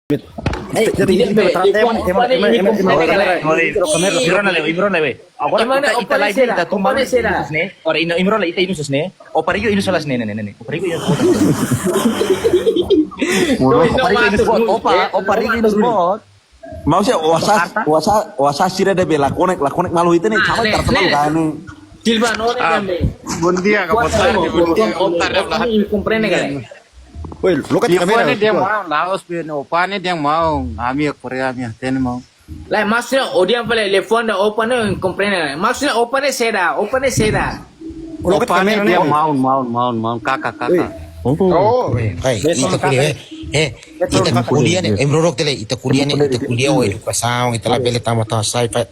Jadi mau sih wasa sih ada bela konek malu itu nih sama terkenal kan nih. Buen día, Capotal. Comprende kan? Woi, lu kan kamera. Dia mau Laos bien, opane dia mau, ami Korea mi ten mau. Lah maksudnya odian pala telefon da opane comprende. Maksudnya opane seda. Lu kan Opane kamera dia nih. mau, kakak. Oh, Hey, ita kuliah nih, emrorok tele, ita kuliah o educação, ita la bele tama sai, ita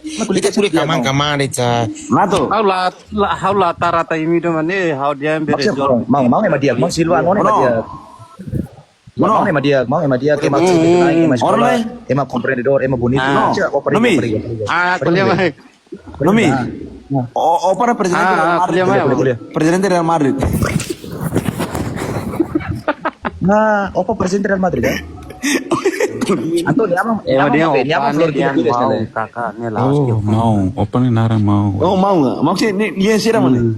kuliah kamang ita. Nato. How la tarata imi do mane, how dia bere jor. mau sama dia mau Silva mau sama dia mau sama dia que más que más escola es más comprendedor es más bonito Nomi. Kuliah mai. Nomi. O para presidente kuliah mai. Presidente Real Madrid. nah opa presidente Real Madrid ya atau dia mau kakak ni Laos dia. mau, open narang mau. Oh mau nggak? Mau sih dia sih mana?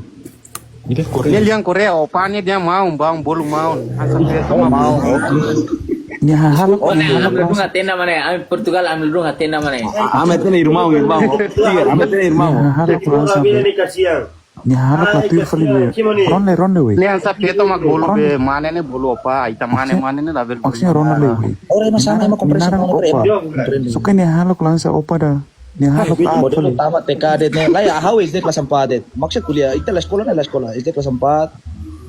Dia liang Korea, opane dia mau, bang bolu mau. Asal dia mau. Ya hal Ambil dulu ngatena mana? Ambil Portugal ambil dulu ngatena mana? Amet ini rumah gitu bang. Iya, Amet ini rumah. Ya hal platir fali ronde we. Liang sa peto mag bolu be, mana ni bolu apa? Ita mana ni label. Maksudnya ronde we. orang masang emang kompresi Narang mau opa. Suka ni hal lansa opa dah. Ni hal model utama TK det lah ya how is kelas 4 det maksud kuliah itu la sekolah SD kelas 4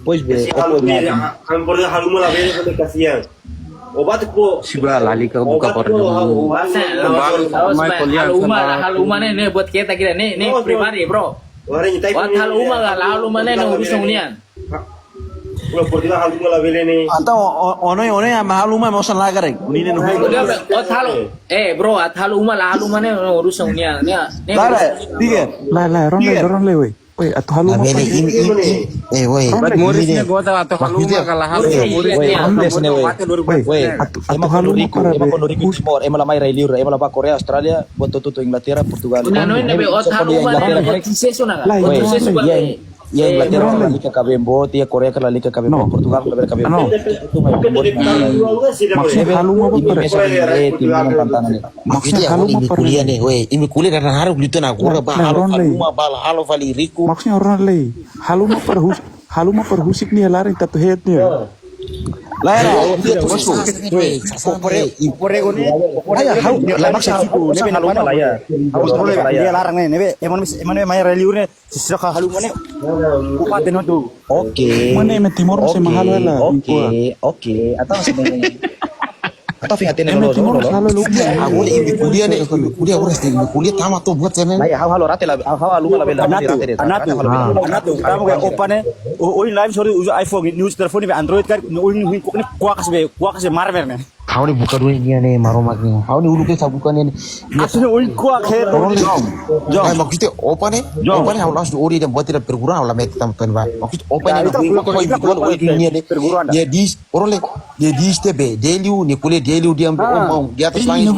pois be Siba lali ke buka porno. Hal umah nih buat kita nih pribadi bro. Buat hal umah hal umah nih urusan unian. Atau ono yang mahal rumah mau salah karek. Ini nih. Bro, hal umah nih urusan unian. Lara, tiga. La ronde we. We atau hal La bele woi. Muridnya gua tahu atau haluma kalah hal atau hal emang konoriku sport emang lamai rai liur emang lapa Korea Australia buat tutu Inglaterra Portugal Hal umah nih sesuna kan? ya Inglaterra ke la Liga Kabembo dia Korea ke la Liga Kabembo Portugal ke la Liga Kabembo itu main maksudnya hal umah Maksudnya ini kuliah nih, woi, ini kuliah karena harus gitu nak gua halo vali riku. maksudnya orang lei haluma perhusik nih larin tatu head nih. Lara, dia larang nih nebe emang main rai liur nih sisir ke haluma nih kupat deno tuh oke Mana yang timur masih mahal lah. oke atau fingatin Yang timur selalu lupa. Aku ini kuliah nih, kuliah urus nih, kuliah tamat tuh buat saya. nah ya halo rate lah halo la bela anatu kamu kayak opane oi live sorry user iPhone news telepon ini Android kan oi ini kuak marmer nih Kau nih buka dua ini nih maromak nih. Kau nih ulu kita bukan ini. aslinya oi kuak kayak Maksudnya opa nih harus langsung ori dan buat tidak perguruan lah mereka tampil pak. Maksudnya opa nih kau ini nih. Jadi orang leh jadi step deliu nih kuliah deliu dia mau di atas langit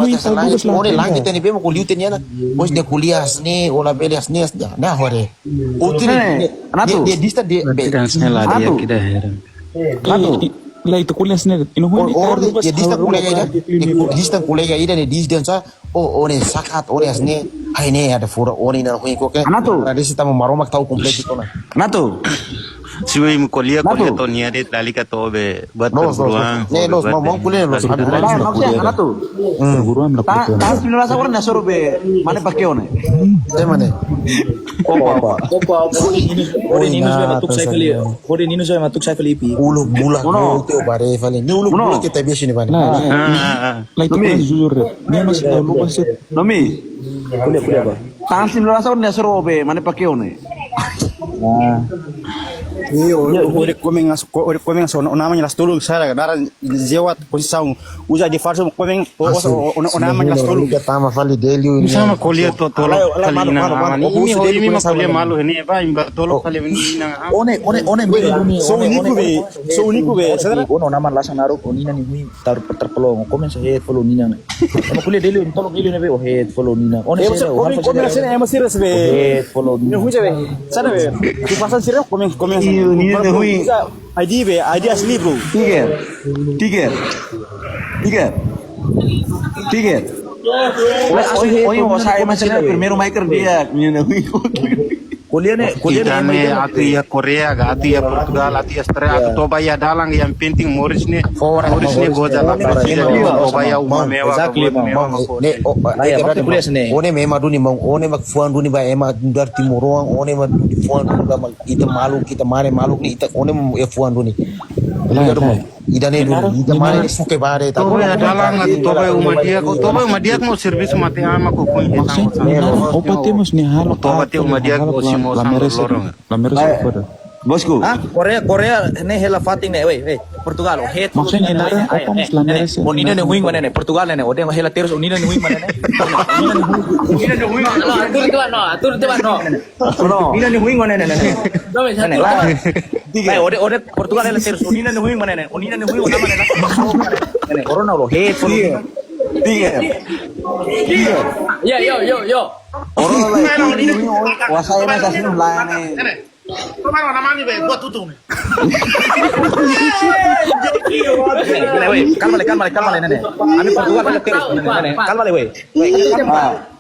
orang langit ini memang kuliah ini na. Bos dia kuliah nih olah beli nih nah hore. Dia dista dia. kita heran. Lah itu kuliah sendiri. Dia dista kuliah ida nih disdan sa nih sakat nih asne ini ada fura nih na kok kan. Ada sih tamu maromak tahu komplit itu na. Nato. Siba im kuliah to niya dit lali ka to be buat perguruan. Los mau kuliah los. Maksudnya Nato. Perguruan lah. Tahun 19 na suruh be mana pakai one. Mana? opa Kode Nino saya matuk saya Felipe Ulu bulan itu bare vale. Ni ulu bulan kita biasa ni bani. Lah itu kuliah jujur. Dia masih tahu lupa sih. Nomi. kuliah apa Tahun 19 na suruh be mana pakai one. ore komeng so namanya las tolong saya daran jewat posisau uja di farso komeng namanya las tolong Kita tama fali deliu ini. Sama kuliah to tolo kali na aman. Ini hori mi kuliah malu ini ba imba tolo kali ini na. One so uniku be sadara Ono naman lasang naro ko nina ni hui terpelong komen sa head follow nina. Amo kuliah deli tolong deli na be o head follow nina. One sa komeng sini emang serius be head follow ni nina. huja be sana be di pasar serius komeng ni hui ID asli bro tiket. Oye, saya macam primero maker dia nina hui. Kuliah Idane atu ya Korea ga atu ya Portugal atu ya Australia atu toba ya dalang yang penting Morris ni goja la presiden toba ya umamewa One mema duni mang one mak fuan duni ba ema dar timorong one mak fuan duni ba ita malu kita mare malu ni ita one e fuan duni. Idane duni ita mare ni suke bare ta. toba ya dalang atu toba ya umadia mau servis mati ama ko kuin Maksudnya opa temos ni halo toba te umadia ko simo la merece pada. Bosku. Korea ne hela fating ne Portugal head Maksudnya nara opa mus la merece. Onina ne huing mana ne Portugal ne ode hela terus onina ne huing mana ne onina ne huing atur tu no onina ne huing mana ne no me jane ode Portugal hela terus onina ne huing mana ne onina ne huing mana ne corona lo head Tiga. yo Orang lagi kuasa ini kasih nulayan nih. Tomar nama ni be, buat tutung ni. Cálmale, nene. A mí Portugal vaya terus, nene. Cálmale, güey.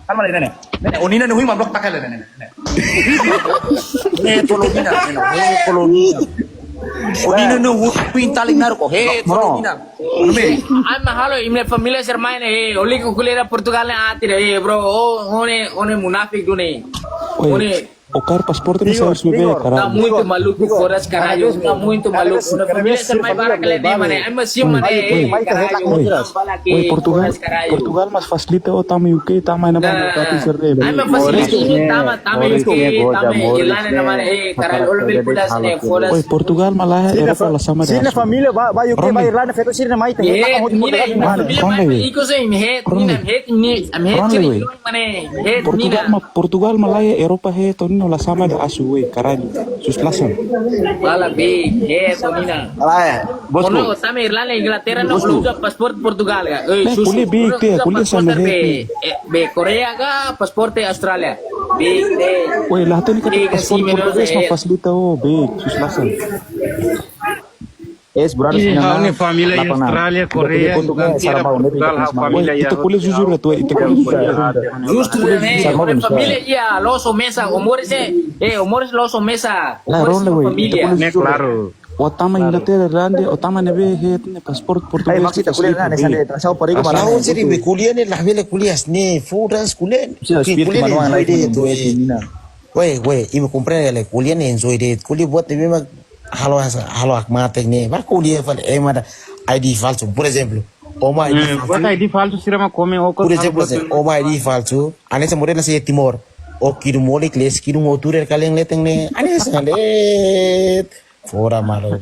Cálmale, nene. Nene, onina ne huing ma blok takale, nene. Kolonina, nene. Kolonina. Onina ne huing taling narko, kolonina. I'm halo, imne familia sermaine, oli ko kulera Portugal ne atire, bro. One munafik dune. One Okar pasporte ni harus bebe Tá caralho. muito maluco fora as caralho, tá muito maluco. Na família ser mais barra que ele tem, mané. É mas sim, mané. Oi, Portugal mas facilita o tamu UK tama na ba tapi serde. Ay, mas facilita, tama UK, tama ilana na mané. Caralho, olo bil pulas ne fora. Oi, Portugal malah Eropa la sama sini dah. família vai UK vai Irlanda feito sini mai tem Iko sa imhet, ni amhet ni mané. Portugal malah Eropa he to no la sama da asu we caralho. Sus lasan. Wala big, Tonina. Alaya, bosku. Ono tama Irlanda Inglaterra no usa pasport Portugal ga. Kuliah big te, kuliah sama he. Be Korea ga pasporte Australia. Big te. Oi, lah tu ni kan paspor Portugis ma facilita o big sus lasan. Es berarti ini família em Austrália, Coreia, Inglaterra, Portugal, a família Itu kuliah jujur tu, itu kuliah jujur. Justo, familia ya loso mesa, omores loso mesa. Lah ronde we. né claro. Otama Inglaterra rande, otama nebe he ne paspor Portugis. maksudnya kuliah na nesa de trasau pari ko Nah, jadi be kuliah ni lah bele kuliah ni furas kuliah. Espírito manual na itu nina. Wey, y me comprende le kuliah ni enjoy de kuliah buat tebe mak halo akmatek ni. Ba kuliah fal emada ID falso, por exemplo. Oma ID Buat ID falso sirama come o por exemplo, oma ID falso. Anesa morena se Timor. O kiru molik les kiru moturer kaleng leteng ne. Anesa let. Fora malo.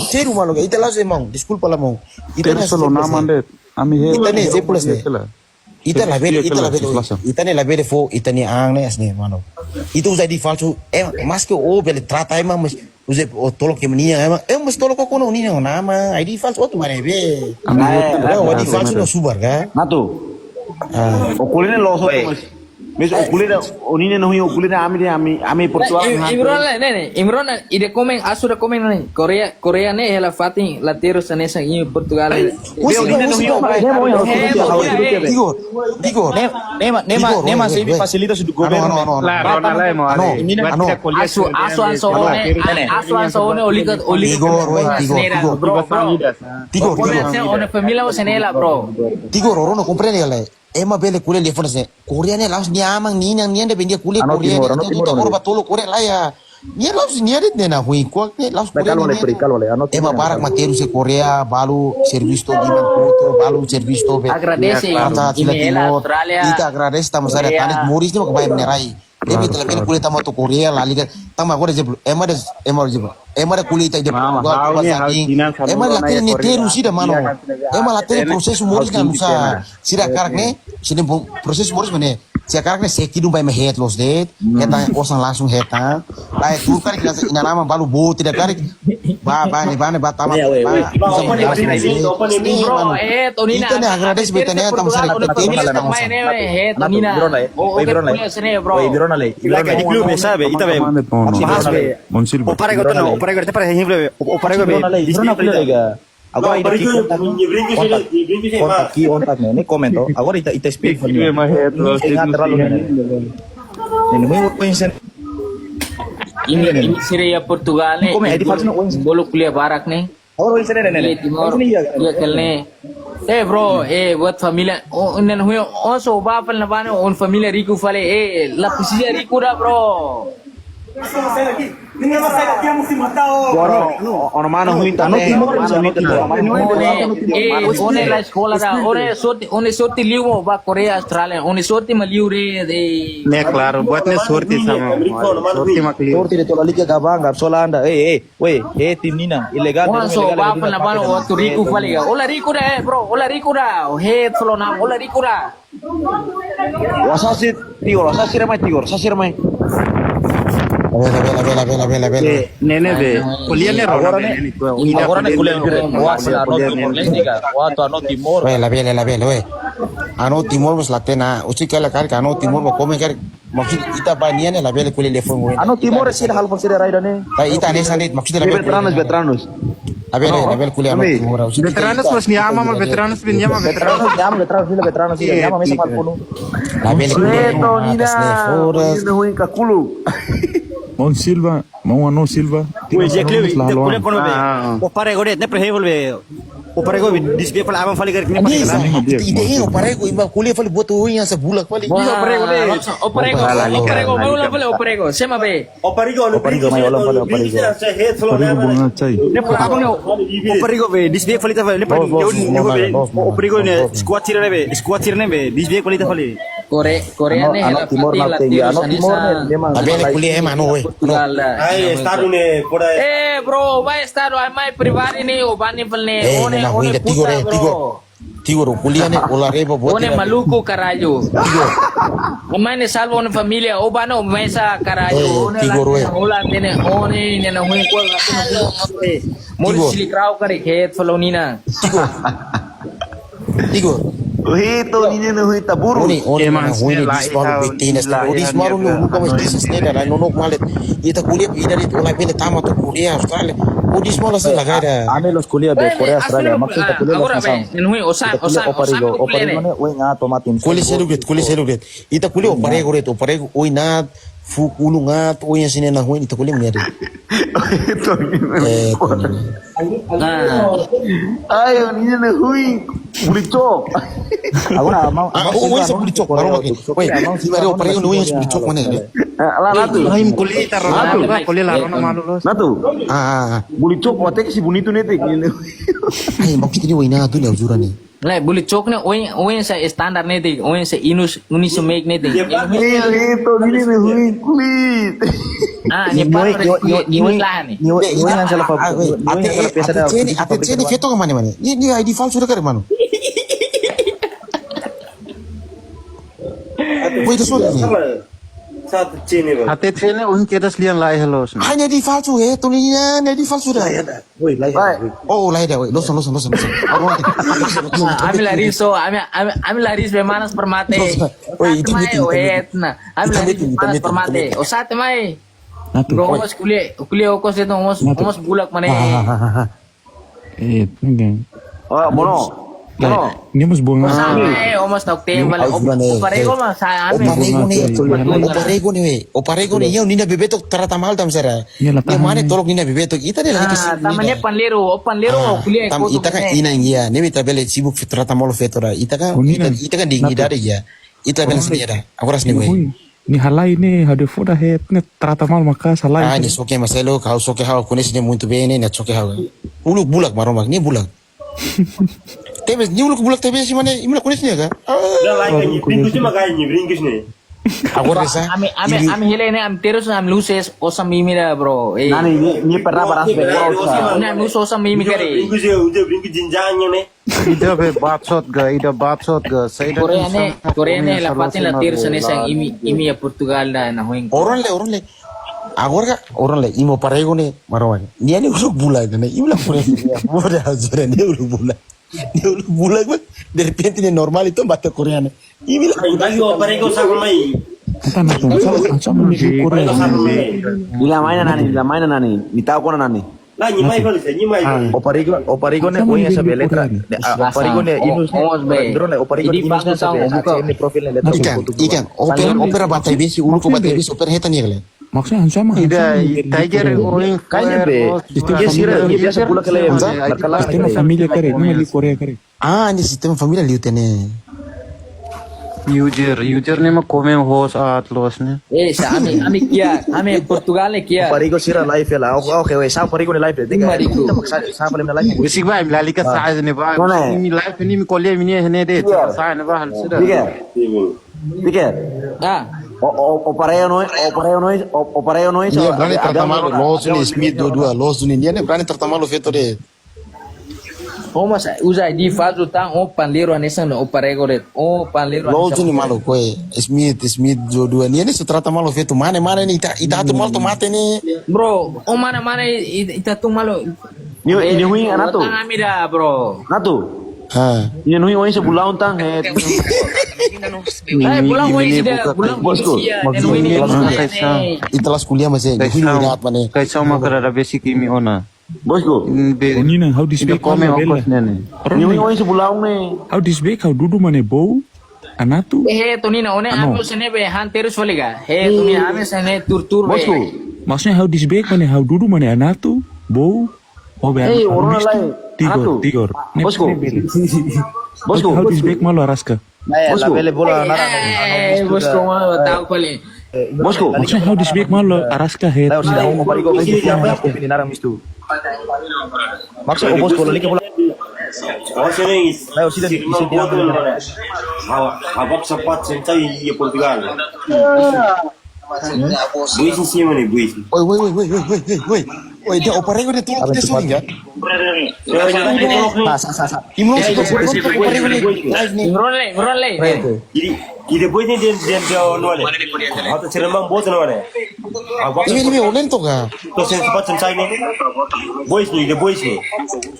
Seru malo, ita la se mong. Disculpa la mong. Ita solo nama de. Ami he. Ita ni zepulas ne. Ita la bere fo ita ni ang ne asne mano. Itu usai di falso. Mas que o bele trata ema mas usai o tolo que menina ema. Mas tolo ko kono nina nama. ID falso tu mare be. O ID falso no subar ga. Natu. O kuliah loso Mes o kuliah onine no o kuliah ami Portugal. Imron ide komen asura komen ne Korea ne hela fatin latero sanesa in Portugal. Digo. Nema se facilita su governo. Asu one olika one familia senela bro. Digo Roro no comprende le. Ema bele kuliah le fonse. Korea ne laus niamang nina niande bendia kuliah Korea. Kita korba tolo Korea la ya. Nia laus niadet ne na hui kuak ne laus Korea. Ema barak materu se Korea balu serviço to giman foto balu serviço to be. Agradece Ita agradece tamas ada tanik muris ne mak bayar nerai. Emi telah bela kuliah tamat tu Korea la liga. Tama agora jeblo. Emada kuliah ita jeblo. Emada latih ni teru sida mano. Emada latih proses humoris kan lusa. Sida karak ne, sida proses humoris mana? Sida karak ne sekidum bai mehet los det. Kita osan langsung heta. Lai tu karak kita ina nama balu bo tidak karak. Ba tama. Bro, Tonina. Kita ne agrades betanya tam sari kita Tonina. Like di club biasa be, ita be. Bahas be. Opare ko to no, opare ko te para hible. Opare ko be. Agora ita aqui ontak ne komento. Agora ita speak for you. Ini mau pensen. Ini Syria Portugal nih. Bolu kuliah barak nih. Agora isso ne. Timor. Dia kelne. Bro, buat familia. Oh, nen huyo. Oh, so bapal na bano on familia rico fale. La piscina rico da bro. Ono mana hui ta ne. One la escola da. One sorti liu mo ba Korea Australia. One sorti ma liu re de. Ne claro, buat ne sorti sama. Sorti makli. Sorti de tola liga gabang gab solanda. Tim Nina ilegal. Oh, so bapal na bano waktu rico fale. Ola rico da, bro. Ola rico da. Solo na. Ola rico da. Wasasi ramai. Bela. Nene be, kuliah ne rona be. Agora ne kuliah ano Timor. La bela, we. Ano Timor bos latena. Usi kala kar ano Timor mo come kar. Maksud ita ba nian la bela kuliah lefon we. Ano Timor sih hal pasir raida ne. Ta ita ne sanit maksud la bela. Veteranos. La bela kuliah ano Timor. Veteranos mas ni ama ma veteranos bin yama veteranos. Veteranos llama mesa mal puno. La bela kuliah. Mon Silva, Mon Silva. Wei je kleu, de kuliah kono be. Opare ko de ne prehe be. Opare ko display pala amam fali kar kini pali kana. Ide opare ko imba kuliah fali buat uin yang sebulak fali. Opare ko mau fale opare ko. Sema be. Opare ko mai olam fali Bunga cai. ne apa ne opare ko be display fali ta ne pali opare ko ne squad tirne be display fali ta fali. Korea nih Ano Timor na tengi. Ano Timor ne memang. La bela kuliah emano we. Ai estado ne por bro, vai estar mai privado nih ubani pelne. One Tigor kuliah ne ola reba buat. One Maluku Karayo. Mana salvo una familia ubano mesa Karayo. Tigor we. Ola tene one ne na hui ko Mau silikrau kare khet falonina. Tigor. Hito ni ne hui taburu. Oni mana hui ni dismaru betinas. Dismaru no como dices nega la no malet. Ita kuliah ida di ola bela tama tu kuliah Australia. O dismaru se la gara. Ane los kuliah be Korea Australia maksudnya kuliah Agora be, nui osan ne we nga tomatin. Kuliah selugret. Ita kuliah oparego oi na fu kulungat oi sine na hui ita kuliah meri. Ayo ni ne hui bulicok. Agora mau oi se bulicok baru lagi. Oi, mari oparego no oi se bulicok mana. Natu. Rahim kuliah tar kuliah la rona malulos. Natu. Bulicok wate si bonito nete. Ai maksud ni oi na tu ni aujura ni. Lai boleh cok ne oin sa standar ne de oin sa unis make ne de. Hito ni ne hui kulit. Ni par ni lah ni. Ni yang salah apa? Ate ceni feto ke mana? Ni ID falsu dah ke mana? Woi itu soalnya. Ate tsene unke das lian lai halos. Hanya di falsu tu ni di falsu dah. Woi, lai. Oh, lai dah. Losan. Ambil laris bemanas permate. Woi, itu ambil laris bemanas permate. O sate mai. Ngomos kuliah okos itu ngomos bulak mana. Ninguém. Oh, bono. Ni mas bunga. Omos nokte balik. Oparego mas Oparego ni yo nina bebeto trata mal tam sera. Ni mane tolok nina bebeto ita ni lagi kesini. Tamane panlero kuliah tam ita kan ina iya ne beta bele sibuk trata mal fetora ita kan dingi dari ya. Ita bele sendiri. Aku ras ni we. Ni halai ni hade foda het ne trata mal maka salai. Ni soke maselo kau soke hau kunis ni muito bene na soke hau. Uluk bulak maromak ni bulak. Tebes ni uluk bulak tebes si mana imulak kunis ni ka? Dah lain ni bringkus ni makai ni bringkus ni. Agora essa. Ame hele ne am terus am luces osam mimi da bro. Nani ni pernah paras be rosa. Ne am lus osam mimi kare. Brinco jinjanya ne. Ida be batsot ga. Saya Korea ne la patin la terus ne sang imi ya Portugal da na huing. Orang le. Agora orang le imo parego ne marawan. Ni ani usuk bulan ne. Imo la pura. Muda azura ne uluk bulan. Ne uluk bulan de repente ne normal itu bate coreana. Imi la Lagi parego sa kumai. Entah nak macam ni Korea. Bila mainan nani. Ni tahu kona nani. Lah nyimai balik, nyimai. Oparigo ne punya sebelah letra. Oparigo ne ini drone oparigo ini ini profilnya letra. Ikan. Opera batai besi uluk batai besi opera heta ni kale. Maksudnya sama. Ida Tiger going Kayaknya be. Dia biasa pula kalau Sistema familia kare, ni di Korea kare. Ah, ini sistem familia liutene. user ne mah komen host atlos ne. Sa ami kia, ami Portugal ne kia. Oparigo sira live lah. Oke, sa oparigo ne live. Sa paling live. Bisik ba lali ka sa ne ba. Ini live ni mi kolye mi ne de. Sa ne ba hal sira. Pikir. Ah. Opareo no es. Dia berani tratamalo los ni Smith dua los ni dia ne berani tratamalo feito de. Mas usa di fado tang o panleiro anessa no oparego de o panleiro. Los ni malo koe Smith dua ni se trata malo feito mane ni ita tu mal tomate ni. Bro, o mana ita tu malo. Ini hui anato. Tang amida bro. Natu. Ha. Ini hui oi sebulan tang Pulang hui sida, pulang bosku. Italas kuliah masih ni lihat mana. Kaisa ma kara basic ini ona. Bosku. Ni na how this speak Komen ongkos ne. Ini hui oi sebulan ne. How this speak how dudu mane bau. Anatu. Tonina one amo sene be han terus volega. Tonina ame sene tur be. Bosku. Maksudnya how this speak mane how dudu mane anatu bau. Oh be. Orang lain. Tigor. Bosku. Bosku. How this speak malo araska. La bele bola nara. Bosku mau tahu kali. Bosku. Maksudnya how this speak malo araska head. Lalu sida oparigo ini narang mistu. Maksud bos bola lagi bola. Lalu sida di Habab sempat sentai di Portugal. Buis em cima, né? Buis. Oi, dia oparego ne tu dia song ya. Sa. Imno se oparego ne. Ngrole. E depois tem no olha. Auto cerembang bot no olha. Ini olen to ga. Então se sempat sentai né? Buis ni, depois ni.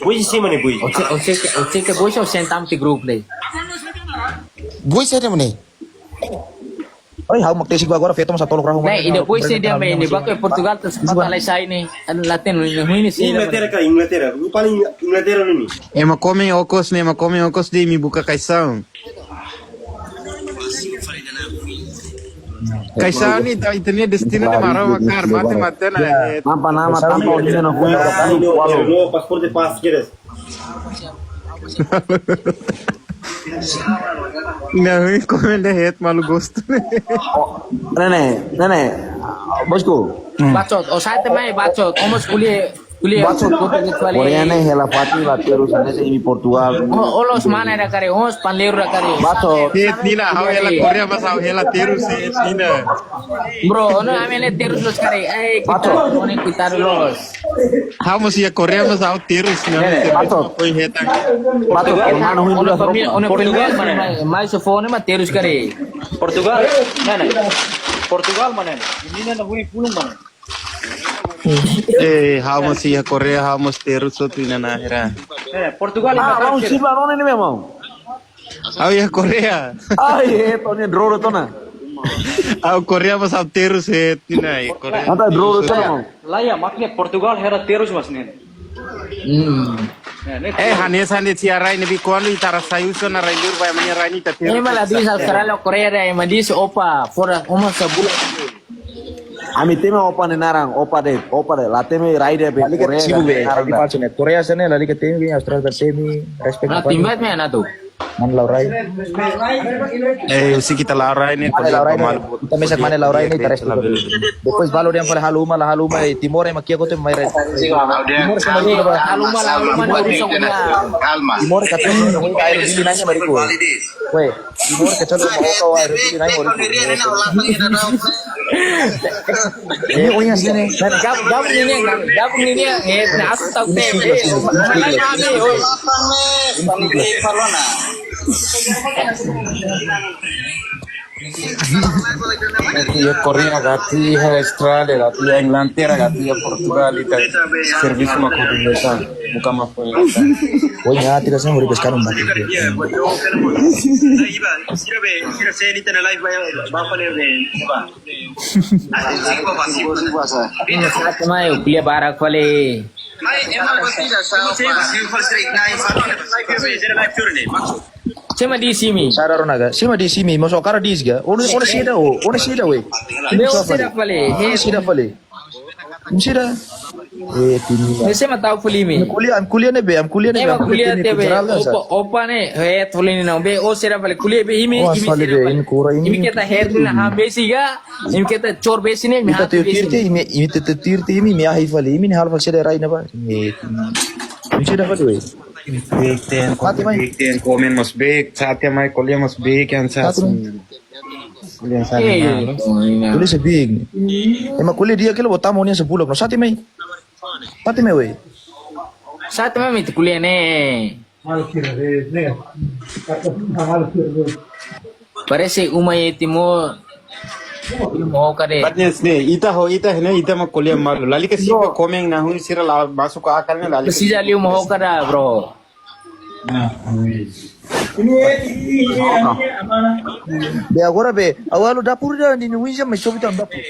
Buis em cima, né? Buis. Oce que bois ou sentam te grupo le. Boy saya mana? Oi, hau maktesi gua agora feito mas atolo rahu. Né, e depois se dia bem, depois Portugal terus kata sai ni, Latin ni sih. Inglaterra. O paling Inglaterra ni. Ema komen okos de mi buka kaisang. Kaisang ni itania destino de mara makar mate na. Tanpa ini no hui No pasaporte pas quieres. Não, komen de het malu gosto. Nene. Bosku. Bacot, o saya temai bacot, omos kuliah Bacot Korea ne hela fati la terus ane se ini Portugal. Olos mana da kare, omos panleiro da kare. Bacot. Het nina hau ela Korea mas hau ela terus het nina. Bro, no amele terus los kare. Bacot, one quitar los. Hau mas ia Korea mas hau terus na. Bacot. Koi hetang. Bacot, hermano hui dulu. One Portugal mana, mais phone ma terus kare. Portugal. Nana. Portugal mana? Ini na hui pulung mana? Hau mas ia Korea hau mas terus so tu na hera. Portugal Mau sirba non ini memang. Hau ia Korea. Ai, Tony draw to na. Hau Korea mas hau terus het nina Korea. Anta draw to na. Laya maknya Portugal hera terus mas nen. Hanes siarai nabi kuali tara sayuso na railur ba manya rani ta terus. Malah di Australia Korea da di opa fora omos sebulan. Ami teme opa ne narang, opa de, la teme ride be Korea. Sibu be, di falso net. Korea sana lali ke temi, Australia temi, respect. Nah, timbat me na tu. Mana Laurai? usi kita Laura ini Mana Laurai ini? Kita mesak mana Laurai ini terus. Depois valor yang paling haluma Timor yang makia kote mai. Timor sama dia ba? Haluma na urusan ko niya. Timor kata nung air dili nanya mariku. Weh, Timor kata lu mau kau air dili nanya mariku. Unya sini. Gabung ini na aku tahu malay kami oy. Gatia Korea, gatia Australia, gatia Inglaterra, gatia Portugal, ita serviço uma combinação, bukan apa Unya tidak saya mau pescar un mati. Ini saat mai kuliah barak wale. Cuma di sini. Sararo naga. Sima di simi masuk kara disga. Ona sida we. Meu será falei. Sida fale. Sida. Tini. Saya mah tahu fuli mi. Kuliah ne be, kuliah ne be. Kuliah tebe. Opa ne fuli ni be. O será falei kuliah be imi ini kura ini. Imi kita na ha besiga. Imi kita cor besi ne mi ha. Tirte imi mi ahi fale. Imi ne hal fal sida rai na ba. Sida fale we. Big komen mas big, satya mai kuliah mas big yang kuliah sana. Kuliah sebig. Emang kuliah dia kilo botam monia 10 no sati mai. Pati mai we. Saat mah itu kuliah ne. Parece umay timo mau kade. Badnes ne, ita mah kuliah malu. Lali ke siapa komen na hun sira masuk ke akalnya lali. Sisa liu mau kada bro. Be agora be, awalo dapur dah ni nuisa mai sobi tam dapur.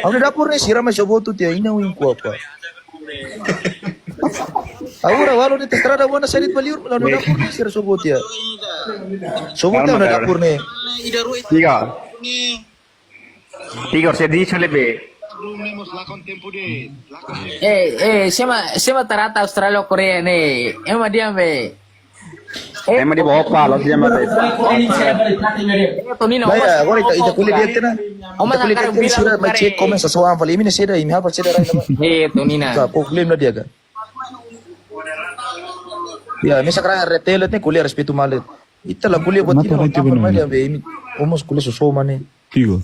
Awalo dapur ne sira mai sobotu tia ina win ku apa. Agora awalo de testrada buana salit baliur awalo dapur ne sira sobotu tia. Sobotu na dapur ne. Tiga saya di be. Siapa tarata Australia Korea ne? Emang dia be. Emang di bawah apa? Lalu dia mati. Baya, agora ita kuliah dia tena. Ita kuliah dia sira mai cek komen sesuatu fali ini sira imi hal sira rai na. Tonina. Ka ko claim na dia ka. Ya, misa kara retail ne kuliah respeto malet. Ita la kuliah buat ini. Apa mai dia be imi. Omos kuliah sosoma ne. Tigo.